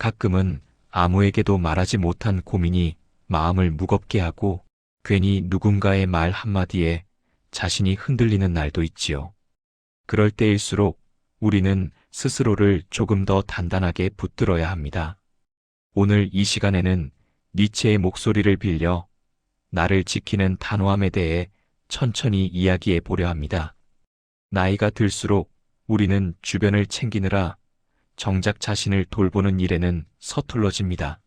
가끔은 아무에게도 말하지 못한 고민이 마음을 무겁게 하고 괜히 누군가의 말 한마디에 자신이 흔들리는 날도 있지요. 그럴 때일수록 우리는 스스로를 조금 더 단단하게 붙들어야 합니다. 오늘 이 시간에는 니체의 목소리를 빌려 나를 지키는 단호함에 대해 천천히 이야기해 보려 합니다. 나이가 들수록 우리는 주변을 챙기느라 정작 자신을 돌보는 일에는 서툴러집니다.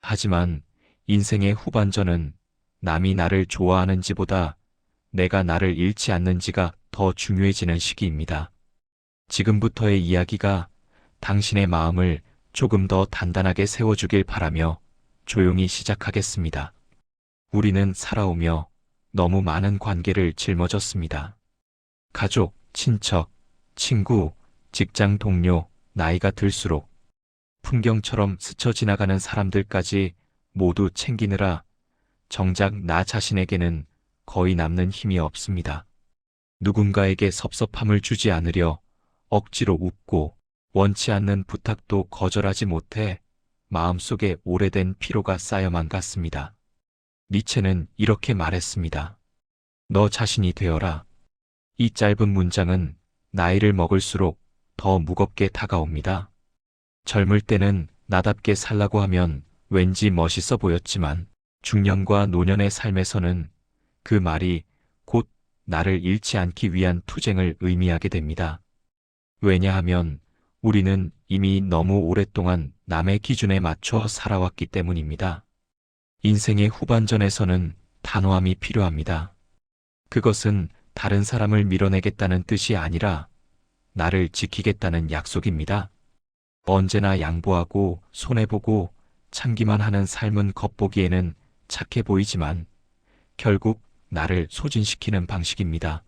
하지만 인생의 후반전은 남이 나를 좋아하는지보다 내가 나를 잃지 않는지가 더 중요해지는 시기입니다. 지금부터의 이야기가 당신의 마음을 조금 더 단단하게 세워주길 바라며 조용히 시작하겠습니다. 우리는 살아오며 너무 많은 관계를 짊어졌습니다. 가족, 친척, 친구, 직장 동료, 나이가 들수록 풍경처럼 스쳐 지나가는 사람들까지 모두 챙기느라 정작 나 자신에게는 거의 남는 힘이 없습니다. 누군가에게 섭섭함을 주지 않으려 억지로 웃고 원치 않는 부탁도 거절하지 못해 마음속에 오래된 피로가 쌓여만 갔습니다. 니체는 이렇게 말했습니다. 너 자신이 되어라. 이 짧은 문장은 나이를 먹을수록 더 무겁게 다가옵니다. 젊을 때는 나답게 살라고 하면 왠지 멋있어 보였지만 중년과 노년의 삶에서는 그 말이 곧 나를 잃지 않기 위한 투쟁을 의미하게 됩니다. 왜냐하면 우리는 이미 너무 오랫동안 남의 기준에 맞춰 살아왔기 때문입니다. 인생의 후반전에서는 단호함이 필요합니다. 그것은 다른 사람을 밀어내겠다는 뜻이 아니라 나를 지키겠다는 약속입니다. 언제나 양보하고 손해보고 참기만 하는 삶은 겉보기에는 착해 보이지만 결국 나를 소진시키는 방식입니다.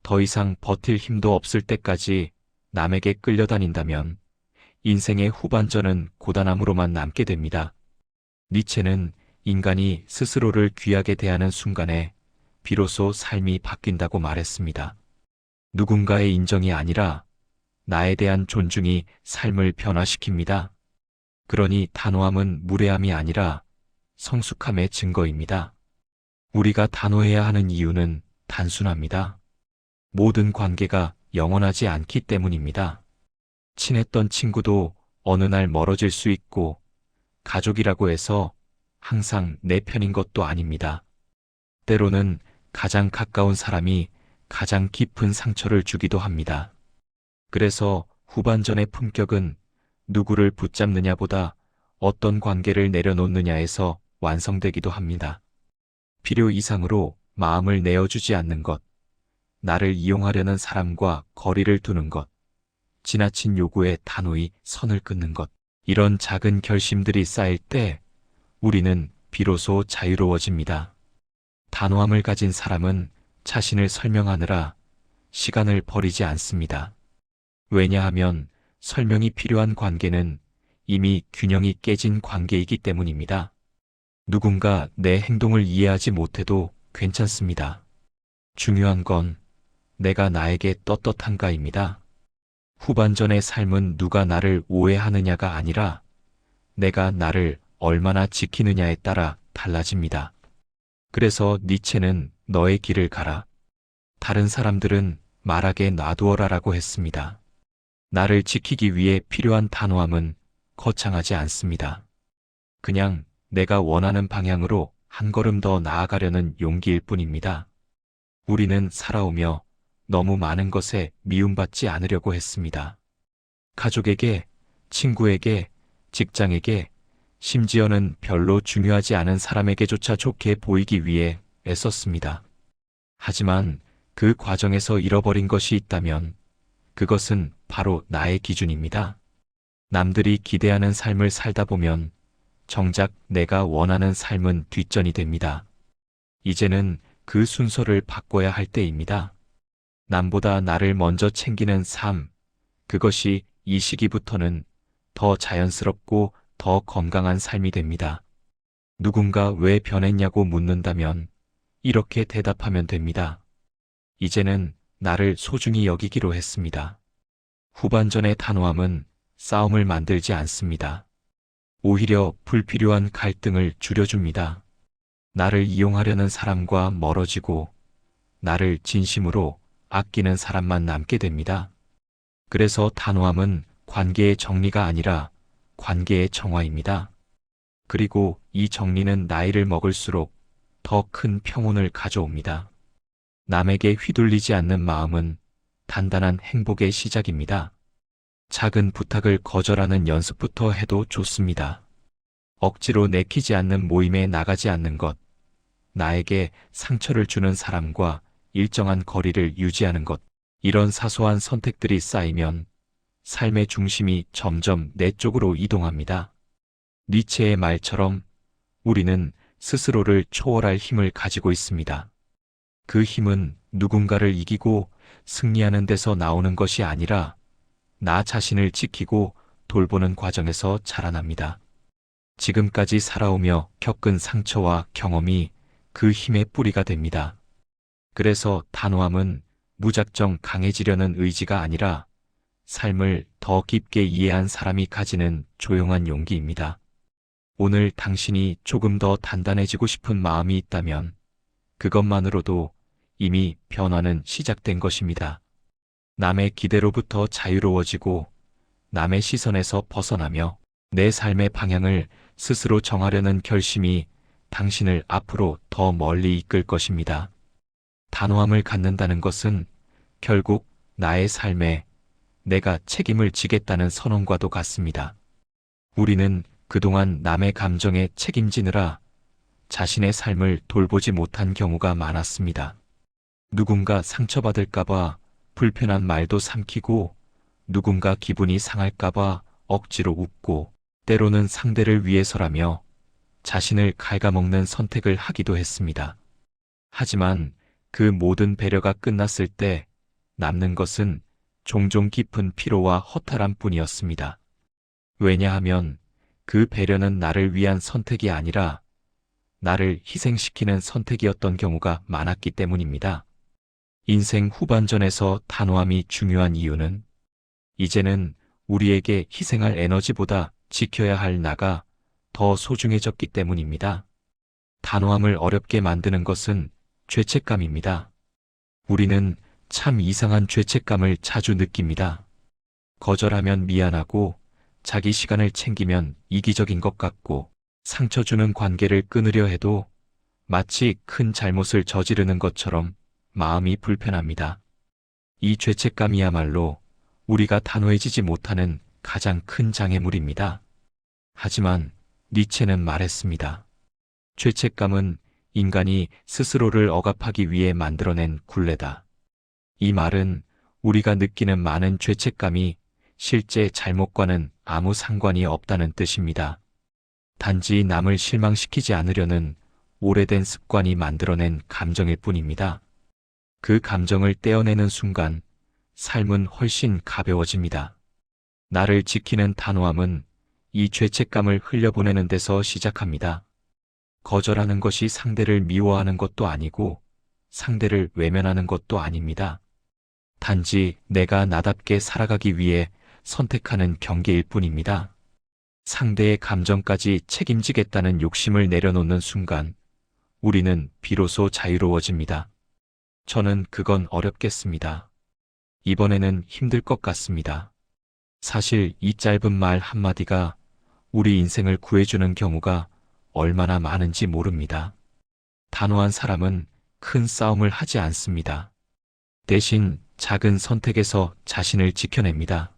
더 이상 버틸 힘도 없을 때까지 남에게 끌려다닌다면 인생의 후반전은 고단함으로만 남게 됩니다. 니체는 인간이 스스로를 귀하게 대하는 순간에 비로소 삶이 바뀐다고 말했습니다. 누군가의 인정이 아니라 나에 대한 존중이 삶을 변화시킵니다. 그러니 단호함은 무례함이 아니라 성숙함의 증거입니다. 우리가 단호해야 하는 이유는 단순합니다. 모든 관계가 영원하지 않기 때문입니다. 친했던 친구도 어느 날 멀어질 수 있고 가족이라고 해서 항상 내 편인 것도 아닙니다. 때로는 가장 가까운 사람이 가장 깊은 상처를 주기도 합니다. 그래서 후반전의 품격은 누구를 붙잡느냐보다 어떤 관계를 내려놓느냐에서 완성되기도 합니다. 필요 이상으로 마음을 내어주지 않는 것, 나를 이용하려는 사람과 거리를 두는 것, 지나친 요구에 단호히 선을 끊는 것, 이런 작은 결심들이 쌓일 때 우리는 비로소 자유로워집니다. 단호함을 가진 사람은 자신을 설명하느라 시간을 버리지 않습니다. 왜냐하면 설명이 필요한 관계는 이미 균형이 깨진 관계이기 때문입니다. 누군가 내 행동을 이해하지 못해도 괜찮습니다. 중요한 건 내가 나에게 떳떳한가입니다. 후반전의 삶은 누가 나를 오해하느냐가 아니라 내가 나를 얼마나 지키느냐에 따라 달라집니다. 그래서 니체는 너의 길을 가라. 다른 사람들은 말하게 놔두어라라고 했습니다. 나를 지키기 위해 필요한 단호함은 거창하지 않습니다. 그냥 내가 원하는 방향으로 한 걸음 더 나아가려는 용기일 뿐입니다. 우리는 살아오며 너무 많은 것에 미움받지 않으려고 했습니다. 가족에게, 친구에게, 직장에게, 심지어는 별로 중요하지 않은 사람에게조차 좋게 보이기 위해 애썼습니다. 하지만 그 과정에서 잃어버린 것이 있다면 그것은 바로 나의 기준입니다. 남들이 기대하는 삶을 살다 보면 정작 내가 원하는 삶은 뒷전이 됩니다. 이제는 그 순서를 바꿔야 할 때입니다. 남보다 나를 먼저 챙기는 삶, 그것이 이 시기부터는 더 자연스럽고 더 건강한 삶이 됩니다. 누군가 왜 변했냐고 묻는다면 이렇게 대답하면 됩니다. 이제는 나를 소중히 여기기로 했습니다. 후반전의 단호함은 싸움을 만들지 않습니다. 오히려 불필요한 갈등을 줄여줍니다. 나를 이용하려는 사람과 멀어지고 나를 진심으로 아끼는 사람만 남게 됩니다. 그래서 단호함은 관계의 정리가 아니라 관계의 정화입니다. 그리고 이 정리는 나이를 먹을수록 더 큰 평온을 가져옵니다. 남에게 휘둘리지 않는 마음은 단단한 행복의 시작입니다. 작은 부탁을 거절하는 연습부터 해도 좋습니다. 억지로 내키지 않는 모임에 나가지 않는 것, 나에게 상처를 주는 사람과 일정한 거리를 유지하는 것, 이런 사소한 선택들이 쌓이면 삶의 중심이 점점 내 쪽으로 이동합니다. 니체의 말처럼 우리는 스스로를 초월할 힘을 가지고 있습니다. 그 힘은 누군가를 이기고 승리하는 데서 나오는 것이 아니라 나 자신을 지키고 돌보는 과정에서 자라납니다. 지금까지 살아오며 겪은 상처와 경험이 그 힘의 뿌리가 됩니다. 그래서 단호함은 무작정 강해지려는 의지가 아니라 삶을 더 깊게 이해한 사람이 가지는 조용한 용기입니다. 오늘 당신이 조금 더 단단해지고 싶은 마음이 있다면 그것만으로도 이미 변화는 시작된 것입니다. 남의 기대로부터 자유로워지고 남의 시선에서 벗어나며 내 삶의 방향을 스스로 정하려는 결심이 당신을 앞으로 더 멀리 이끌 것입니다. 단호함을 갖는다는 것은 결국 나의 삶에 내가 책임을 지겠다는 선언과도 같습니다. 우리는 그동안 남의 감정에 책임지느라 자신의 삶을 돌보지 못한 경우가 많았습니다. 누군가 상처받을까봐 불편한 말도 삼키고 누군가 기분이 상할까봐 억지로 웃고 때로는 상대를 위해서라며 자신을 갉아먹는 선택을 하기도 했습니다. 하지만 그 모든 배려가 끝났을 때 남는 것은 종종 깊은 피로와 허탈함 뿐이었습니다. 왜냐하면 그 배려는 나를 위한 선택이 아니라 나를 희생시키는 선택이었던 경우가 많았기 때문입니다. 인생 후반전에서 단호함이 중요한 이유는 이제는 우리에게 희생할 에너지보다 지켜야 할 나가 더 소중해졌기 때문입니다. 단호함을 어렵게 만드는 것은 죄책감입니다. 우리는 참 이상한 죄책감을 자주 느낍니다. 거절하면 미안하고 자기 시간을 챙기면 이기적인 것 같고 상처 주는 관계를 끊으려 해도 마치 큰 잘못을 저지르는 것처럼 마음이 불편합니다. 이 죄책감이야말로 우리가 단호해지지 못하는 가장 큰 장애물입니다. 하지만 니체는 말했습니다. 죄책감은 인간이 스스로를 억압하기 위해 만들어낸 굴레다. 이 말은 우리가 느끼는 많은 죄책감이 실제 잘못과는 아무 상관이 없다는 뜻입니다. 단지 남을 실망시키지 않으려는 오래된 습관이 만들어낸 감정일 뿐입니다. 그 감정을 떼어내는 순간 삶은 훨씬 가벼워집니다. 나를 지키는 단호함은 이 죄책감을 흘려보내는 데서 시작합니다. 거절하는 것이 상대를 미워하는 것도 아니고 상대를 외면하는 것도 아닙니다. 단지 내가 나답게 살아가기 위해 선택하는 경계일 뿐입니다. 상대의 감정까지 책임지겠다는 욕심을 내려놓는 순간 우리는 비로소 자유로워집니다. 저는 그건 어렵겠습니다. 이번에는 힘들 것 같습니다. 사실 이 짧은 말 한마디가 우리 인생을 구해주는 경우가 얼마나 많은지 모릅니다. 단호한 사람은 큰 싸움을 하지 않습니다. 대신 작은 선택에서 자신을 지켜냅니다.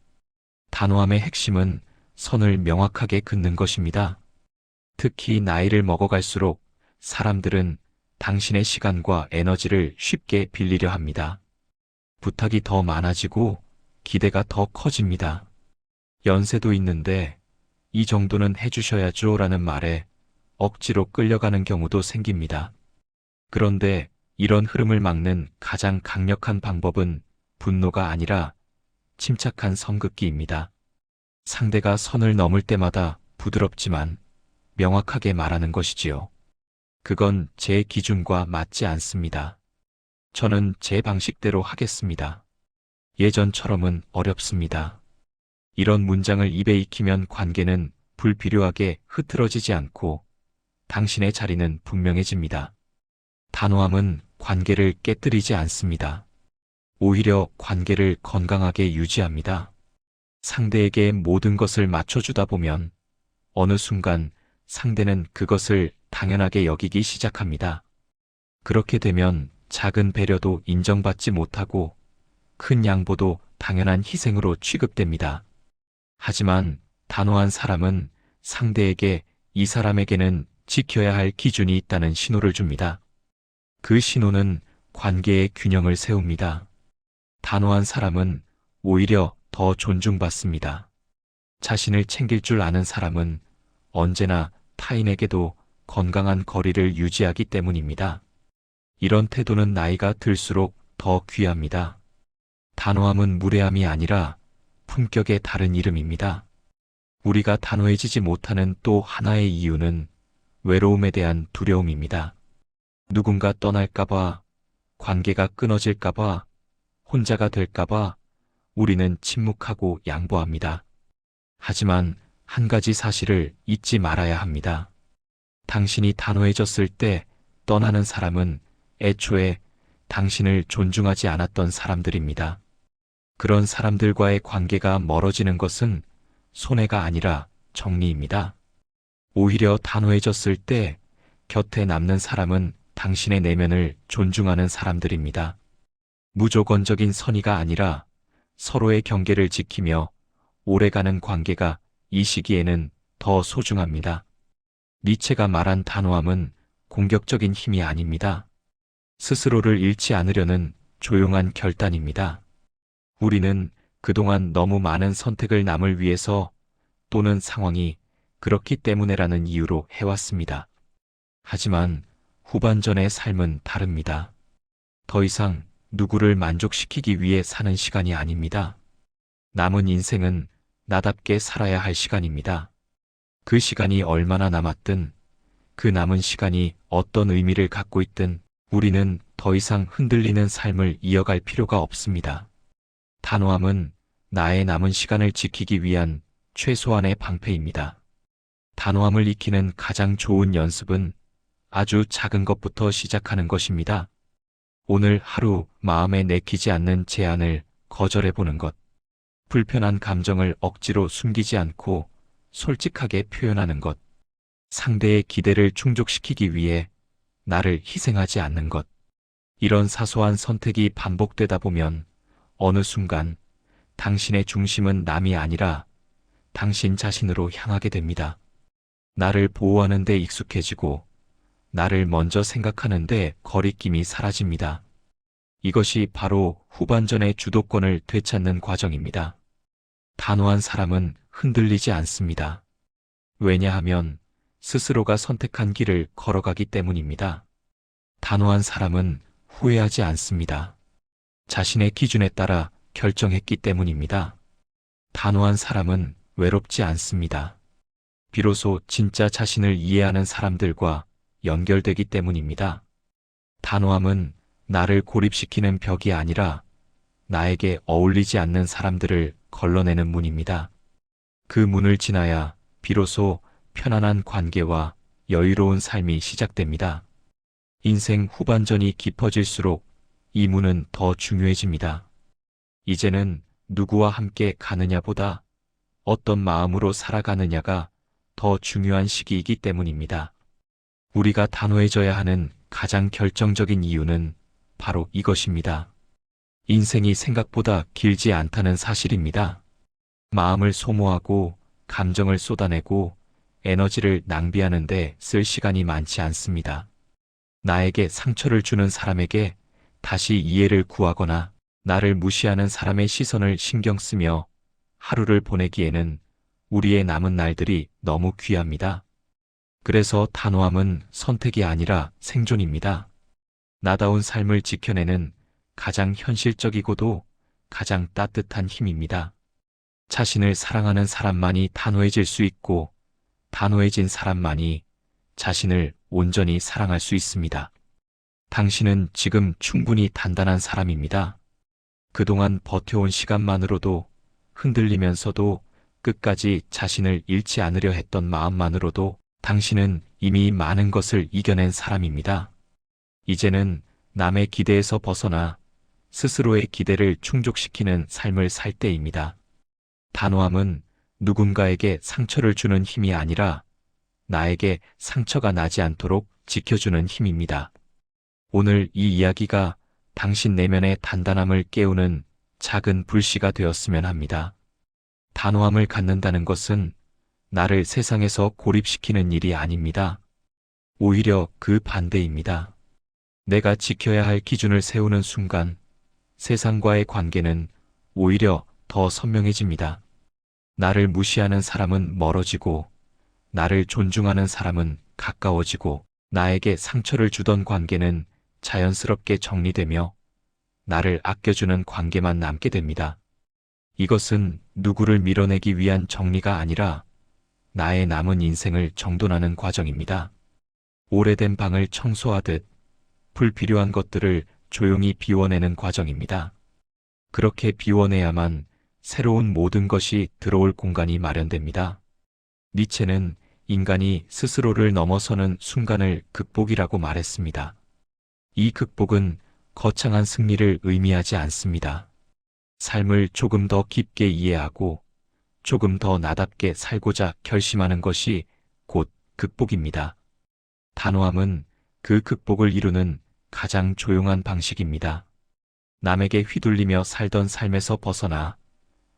단호함의 핵심은 선을 명확하게 긋는 것입니다. 특히 나이를 먹어갈수록 사람들은 당신의 시간과 에너지를 쉽게 빌리려 합니다. 부탁이 더 많아지고 기대가 더 커집니다. 연세도 있는데 이 정도는 해주셔야죠 라는 말에 억지로 끌려가는 경우도 생깁니다. 그런데 이런 흐름을 막는 가장 강력한 방법은 분노가 아니라 침착한 선긋기입니다. 상대가 선을 넘을 때마다 부드럽지만 명확하게 말하는 것이지요. 그건 제 기준과 맞지 않습니다. 저는 제 방식대로 하겠습니다. 예전처럼은 어렵습니다. 이런 문장을 입에 익히면 관계는 불필요하게 흐트러지지 않고 당신의 자리는 분명해집니다. 단호함은 관계를 깨뜨리지 않습니다. 오히려 관계를 건강하게 유지합니다. 상대에게 모든 것을 맞춰주다 보면 어느 순간 상대는 그것을 당연하게 여기기 시작합니다. 그렇게 되면 작은 배려도 인정받지 못하고 큰 양보도 당연한 희생으로 취급됩니다. 하지만 단호한 사람은 상대에게 이 사람에게는 지켜야 할 기준이 있다는 신호를 줍니다. 그 신호는 관계의 균형을 세웁니다. 단호한 사람은 오히려 더 존중받습니다. 자신을 챙길 줄 아는 사람은 언제나 타인에게도 건강한 거리를 유지하기 때문입니다. 이런 태도는 나이가 들수록 더 귀합니다. 단호함은 무례함이 아니라 품격의 다른 이름입니다. 우리가 단호해지지 못하는 또 하나의 이유는 외로움에 대한 두려움입니다. 누군가 떠날까봐, 관계가 끊어질까봐, 혼자가 될까봐 우리는 침묵하고 양보합니다. 하지만 한 가지 사실을 잊지 말아야 합니다. 당신이 단호해졌을 때 떠나는 사람은 애초에 당신을 존중하지 않았던 사람들입니다. 그런 사람들과의 관계가 멀어지는 것은 손해가 아니라 정리입니다. 오히려 단호해졌을 때 곁에 남는 사람은 당신의 내면을 존중하는 사람들입니다. 무조건적인 선의가 아니라 서로의 경계를 지키며 오래가는 관계가 이 시기에는 더 소중합니다. 니체가 말한 단호함은 공격적인 힘이 아닙니다. 스스로를 잃지 않으려는 조용한 결단입니다. 우리는 그동안 너무 많은 선택을 남을 위해서 또는 상황이 그렇기 때문에라는 이유로 해왔습니다. 하지만 후반전의 삶은 다릅니다. 더 이상 누구를 만족시키기 위해 사는 시간이 아닙니다. 남은 인생은 나답게 살아야 할 시간입니다. 그 시간이 얼마나 남았든, 그 남은 시간이 어떤 의미를 갖고 있든 우리는 더 이상 흔들리는 삶을 이어갈 필요가 없습니다. 단호함은 나의 남은 시간을 지키기 위한 최소한의 방패입니다. 단호함을 익히는 가장 좋은 연습은 아주 작은 것부터 시작하는 것입니다. 오늘 하루 마음에 내키지 않는 제안을 거절해보는 것. 불편한 감정을 억지로 숨기지 않고 솔직하게 표현하는 것. 상대의 기대를 충족시키기 위해 나를 희생하지 않는 것. 이런 사소한 선택이 반복되다 보면 어느 순간 당신의 중심은 남이 아니라 당신 자신으로 향하게 됩니다. 나를 보호하는 데 익숙해지고 나를 먼저 생각하는 데 거리낌이 사라집니다. 이것이 바로 후반전의 주도권을 되찾는 과정입니다. 단호한 사람은 흔들리지 않습니다. 왜냐하면 스스로가 선택한 길을 걸어가기 때문입니다. 단호한 사람은 후회하지 않습니다. 자신의 기준에 따라 결정했기 때문입니다. 단호한 사람은 외롭지 않습니다. 비로소 진짜 자신을 이해하는 사람들과 연결되기 때문입니다. 단호함은 나를 고립시키는 벽이 아니라 나에게 어울리지 않는 사람들을 걸러내는 문입니다. 그 문을 지나야 비로소 편안한 관계와 여유로운 삶이 시작됩니다. 인생 후반전이 깊어질수록 이 문은 더 중요해집니다. 이제는 누구와 함께 가느냐보다 어떤 마음으로 살아가느냐가 더 중요한 시기이기 때문입니다. 우리가 단호해져야 하는 가장 결정적인 이유는 바로 이것입니다. 인생이 생각보다 길지 않다는 사실입니다. 마음을 소모하고 감정을 쏟아내고 에너지를 낭비하는데 쓸 시간이 많지 않습니다. 나에게 상처를 주는 사람에게 다시 이해를 구하거나 나를 무시하는 사람의 시선을 신경 쓰며 하루를 보내기에는 우리의 남은 날들이 너무 귀합니다. 그래서 단호함은 선택이 아니라 생존입니다. 나다운 삶을 지켜내는 가장 현실적이고도 가장 따뜻한 힘입니다. 자신을 사랑하는 사람만이 단호해질 수 있고 단호해진 사람만이 자신을 온전히 사랑할 수 있습니다. 당신은 지금 충분히 단단한 사람입니다. 그동안 버텨온 시간만으로도 흔들리면서도 끝까지 자신을 잃지 않으려 했던 마음만으로도 당신은 이미 많은 것을 이겨낸 사람입니다. 이제는 남의 기대에서 벗어나 스스로의 기대를 충족시키는 삶을 살 때입니다. 단호함은 누군가에게 상처를 주는 힘이 아니라 나에게 상처가 나지 않도록 지켜주는 힘입니다. 오늘 이 이야기가 당신 내면의 단단함을 깨우는 작은 불씨가 되었으면 합니다. 단호함을 갖는다는 것은 나를 세상에서 고립시키는 일이 아닙니다. 오히려 그 반대입니다. 내가 지켜야 할 기준을 세우는 순간 세상과의 관계는 오히려 더 선명해집니다. 나를 무시하는 사람은 멀어지고 나를 존중하는 사람은 가까워지고 나에게 상처를 주던 관계는 자연스럽게 정리되며 나를 아껴주는 관계만 남게 됩니다. 이것은 누구를 밀어내기 위한 정리가 아니라 나의 남은 인생을 정돈하는 과정입니다. 오래된 방을 청소하듯 불필요한 것들을 조용히 비워내는 과정입니다. 그렇게 비워내야만 새로운 모든 것이 들어올 공간이 마련됩니다. 니체는 인간이 스스로를 넘어서는 순간을 극복이라고 말했습니다. 이 극복은 거창한 승리를 의미하지 않습니다. 삶을 조금 더 깊게 이해하고 조금 더 나답게 살고자 결심하는 것이 곧 극복입니다. 단호함은 그 극복을 이루는 가장 조용한 방식입니다. 남에게 휘둘리며 살던 삶에서 벗어나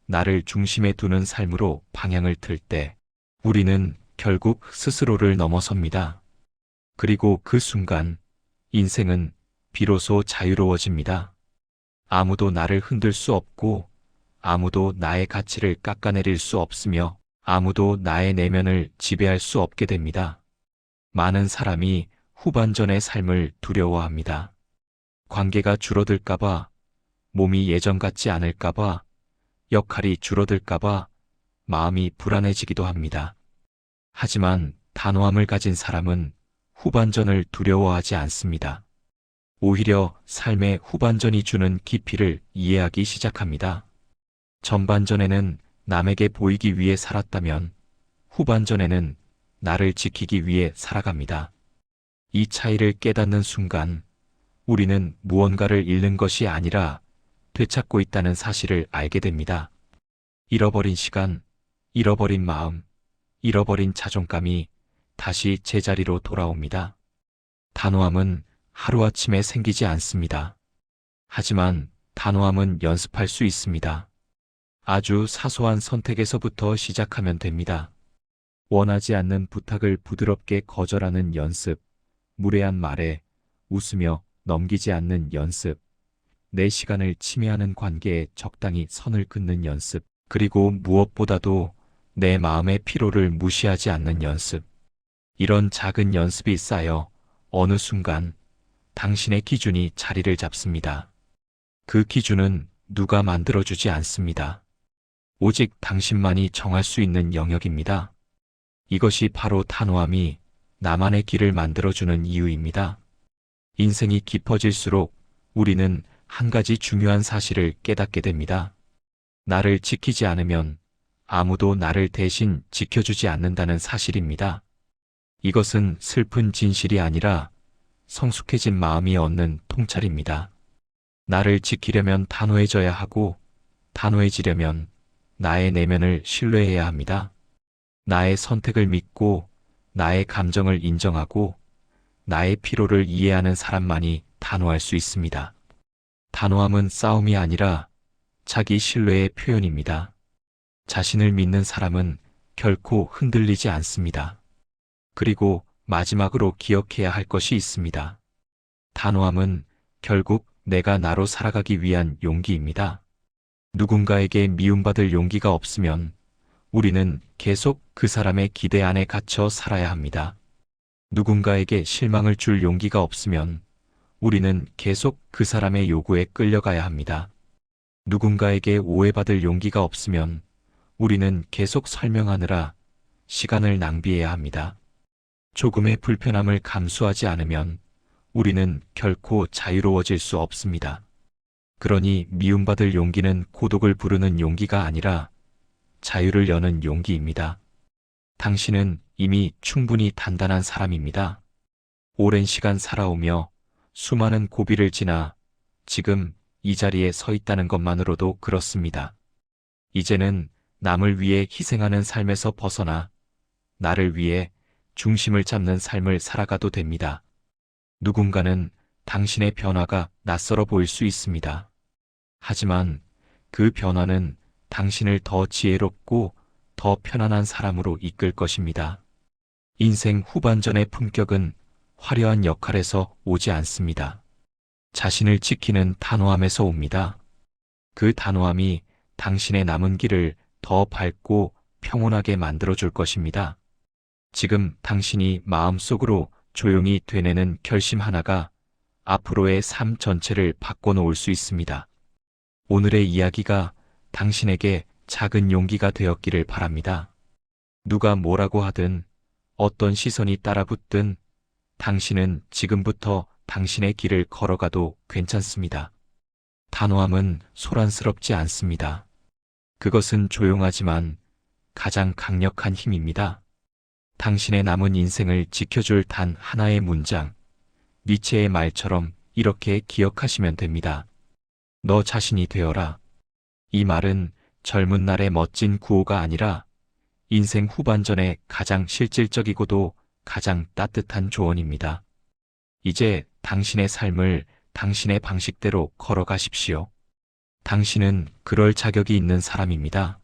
나를 중심에 두는 삶으로 방향을 틀 때 우리는 결국 스스로를 넘어섭니다. 그리고 그 순간 인생은 비로소 자유로워집니다. 아무도 나를 흔들 수 없고 아무도 나의 가치를 깎아내릴 수 없으며 아무도 나의 내면을 지배할 수 없게 됩니다. 많은 사람이 후반전의 삶을 두려워합니다. 관계가 줄어들까봐, 몸이 예전 같지 않을까봐, 역할이 줄어들까봐 마음이 불안해지기도 합니다. 하지만 단호함을 가진 사람은 후반전을 두려워하지 않습니다. 오히려 삶의 후반전이 주는 깊이를 이해하기 시작합니다. 전반전에는 남에게 보이기 위해 살았다면 후반전에는 나를 지키기 위해 살아갑니다. 이 차이를 깨닫는 순간 우리는 무언가를 잃는 것이 아니라 되찾고 있다는 사실을 알게 됩니다. 잃어버린 시간, 잃어버린 마음, 잃어버린 자존감이 다시 제자리로 돌아옵니다. 단호함은 하루아침에 생기지 않습니다. 하지만 단호함은 연습할 수 있습니다. 아주 사소한 선택에서부터 시작하면 됩니다. 원하지 않는 부탁을 부드럽게 거절하는 연습, 무례한 말에 웃으며 넘기지 않는 연습, 내 시간을 침해하는 관계에 적당히 선을 긋는 연습, 그리고 무엇보다도 내 마음의 피로를 무시하지 않는 연습. 이런 작은 연습이 쌓여 어느 순간 당신의 기준이 자리를 잡습니다. 그 기준은 누가 만들어주지 않습니다. 오직 당신만이 정할 수 있는 영역입니다. 이것이 바로 단호함이 나만의 길을 만들어주는 이유입니다. 인생이 깊어질수록 우리는 한 가지 중요한 사실을 깨닫게 됩니다. 나를 지키지 않으면 아무도 나를 대신 지켜주지 않는다는 사실입니다. 이것은 슬픈 진실이 아니라 성숙해진 마음이 얻는 통찰입니다. 나를 지키려면 단호해져야 하고 단호해지려면 나의 내면을 신뢰해야 합니다. 나의 선택을 믿고 나의 감정을 인정하고 나의 피로를 이해하는 사람만이 단호할 수 있습니다. 단호함은 싸움이 아니라 자기 신뢰의 표현입니다. 자신을 믿는 사람은 결코 흔들리지 않습니다. 그리고 마지막으로 기억해야 할 것이 있습니다. 단호함은 결국 내가 나로 살아가기 위한 용기입니다. 누군가에게 미움받을 용기가 없으면 우리는 계속 그 사람의 기대 안에 갇혀 살아야 합니다. 누군가에게 실망을 줄 용기가 없으면 우리는 계속 그 사람의 요구에 끌려가야 합니다. 누군가에게 오해받을 용기가 없으면 우리는 계속 설명하느라 시간을 낭비해야 합니다. 조금의 불편함을 감수하지 않으면 우리는 결코 자유로워질 수 없습니다. 그러니 미움받을 용기는 고독을 부르는 용기가 아니라 자유를 여는 용기입니다. 당신은 이미 충분히 단단한 사람입니다. 오랜 시간 살아오며 수많은 고비를 지나 지금 이 자리에 서 있다는 것만으로도 그렇습니다. 이제는 남을 위해 희생하는 삶에서 벗어나 나를 위해 중심을 잡는 삶을 살아가도 됩니다. 누군가는 당신의 변화가 낯설어 보일 수 있습니다. 하지만 그 변화는 당신을 더 지혜롭고 더 편안한 사람으로 이끌 것입니다. 인생 후반전의 품격은 화려한 역할에서 오지 않습니다. 자신을 지키는 단호함에서 옵니다. 그 단호함이 당신의 남은 길을 더 밝고 평온하게 만들어줄 것입니다. 지금 당신이 마음속으로 조용히 되뇌는 결심 하나가 앞으로의 삶 전체를 바꿔놓을 수 있습니다. 오늘의 이야기가 당신에게 작은 용기가 되었기를 바랍니다. 누가 뭐라고 하든 어떤 시선이 따라붙든 당신은 지금부터 당신의 길을 걸어가도 괜찮습니다. 단호함은 소란스럽지 않습니다. 그것은 조용하지만 가장 강력한 힘입니다. 당신의 남은 인생을 지켜줄 단 하나의 문장, 니체의 말처럼 이렇게 기억하시면 됩니다. 너 자신이 되어라. 이 말은 젊은 날의 멋진 구호가 아니라 인생 후반전의 가장 실질적이고도 가장 따뜻한 조언입니다. 이제 당신의 삶을 당신의 방식대로 걸어가십시오. 당신은 그럴 자격이 있는 사람입니다.